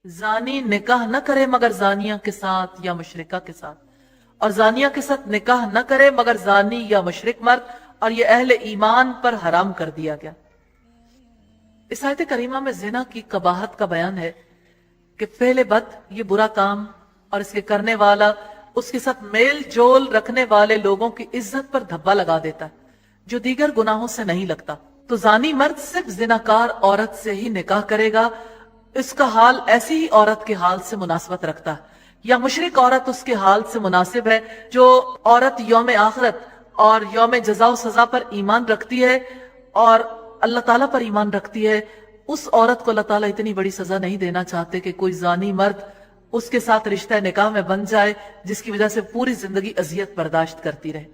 زانی نکاح نہ کرے مگر زانیہ کے ساتھ یا مشرکہ کے ساتھ، اور زانیہ کے ساتھ نکاح نہ کرے مگر زانی یا مشرک مرد، اور یہ اہل ایمان پر حرام کر دیا گیا۔ اس آیت کریمہ میں زنا کی قباحت کا بیان ہے کہ فعل بد یہ برا کام اور اس کے کرنے والا اس کے ساتھ میل جول رکھنے والے لوگوں کی عزت پر دھبا لگا دیتا ہے جو دیگر گناہوں سے نہیں لگتا۔ تو زانی مرد صرف زناکار عورت سے ہی نکاح کرے گا، اس کا حال ایسی ہی عورت کے حال سے مناسبت رکھتا ہے، یا مشرک عورت اس کے حال سے مناسب ہے۔ جو عورت یوم آخرت اور یوم جزا و سزا پر ایمان رکھتی ہے اور اللہ تعالیٰ پر ایمان رکھتی ہے، اس عورت کو اللہ تعالیٰ اتنی بڑی سزا نہیں دینا چاہتے کہ کوئی زانی مرد اس کے ساتھ رشتہ نکاح میں بن جائے جس کی وجہ سے پوری زندگی اذیت برداشت کرتی رہے۔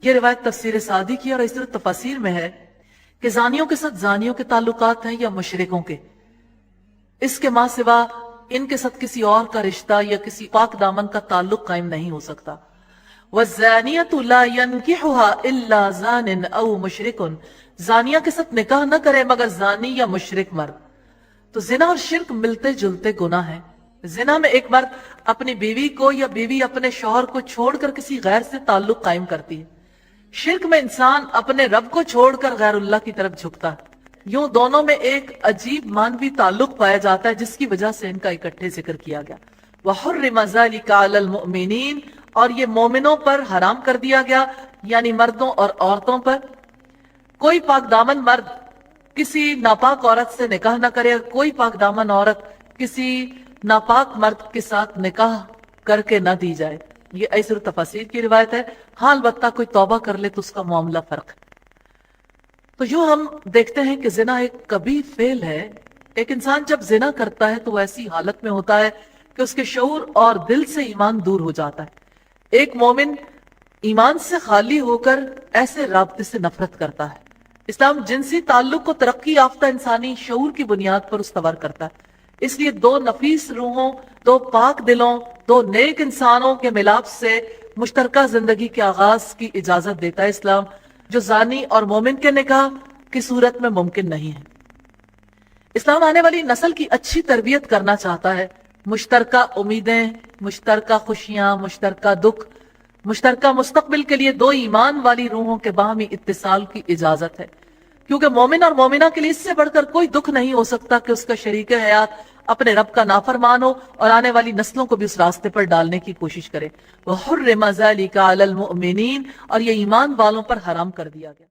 یہ روایت تفسیر سعدی کی اور اس طرح تفاسیر میں ہے کہ زانیوں کے ساتھ زانیوں کے تعلقات ہیں یا مشرکوں کے، اس کے ماں سوا ان کے ساتھ کسی اور کا رشتہ یا کسی پاک دامن کا تعلق قائم نہیں ہو سکتا۔ وَالزَّانِيَةُ لَا يَنْكِحُهَا إِلَّا زَانٍ أَوْ مُشْرِكٌ، زانیہ کے ساتھ نکاح نہ کرے مگر زانی یا مشرک مرد۔ تو زنا اور شرک ملتے جلتے گناہ ہیں۔ زنا میں ایک مرد اپنی بیوی کو یا بیوی اپنے شوہر کو چھوڑ کر کسی غیر سے تعلق قائم کرتی ہے۔ شرک میں انسان اپنے رب کو چھوڑ کر غیر اللہ کی طرف جھکتا ہے۔ یوں دونوں میں ایک عجیب مانوی تعلق پایا جاتا ہے جس کی وجہ سے ان کا اکٹھے ذکر کیا گیا۔ وَحُرِّمَ ذَلِكَ عَلَى الْمُؤْمِنِينَ، اور یہ مومنوں پر حرام کر دیا گیا، یعنی مردوں اور عورتوں پر۔ کوئی پاک دامن مرد کسی ناپاک عورت سے نکاح نہ کرے، کوئی پاک دامن عورت کسی ناپاک مرد کے ساتھ نکاح کر کے نہ دی جائے۔ یہ ایسر تفاسیر کی روایت ہے۔ ہاں البتہ کوئی توبہ کر لے تو اس کا معاملہ فرق ہے۔ تو یوں ہم دیکھتے ہیں کہ زنا ایک کبیح فعل ہے۔ ایک انسان جب زنا کرتا ہے تو وہ ایسی حالت میں ہوتا ہے کہ اس کے شعور اور دل سے ایمان دور ہو جاتا ہے۔ ایک مومن ایمان سے خالی ہو کر ایسے رابطے سے نفرت کرتا ہے۔ اسلام جنسی تعلق کو ترقی یافتہ انسانی شعور کی بنیاد پر استوار کرتا ہے۔ اس لیے دو نفیس روحوں، دو پاک دلوں، دو نیک انسانوں کے ملاپ سے مشترکہ زندگی کے آغاز کی اجازت دیتا ہے اسلام، جو زانی اور مومن کے نکاح کی صورت میں ممکن نہیں ہے۔ اسلام آنے والی نسل کی اچھی تربیت کرنا چاہتا ہے۔ مشترکہ امیدیں، مشترکہ خوشیاں، مشترکہ دکھ، مشترکہ مستقبل کے لیے دو ایمان والی روحوں کے باہمی اتصال کی اجازت ہے، کیونکہ مومن اور مومنہ کے لیے اس سے بڑھ کر کوئی دکھ نہیں ہو سکتا کہ اس کا شریک حیات اپنے رب کا نافرمان ہو اور آنے والی نسلوں کو بھی اس راستے پر ڈالنے کی کوشش کرے۔ وَحُرِّمَ ذَلِكَ عَلَى الْمُؤْمِنِينَ، اور یہ ایمان والوں پر حرام کر دیا گیا۔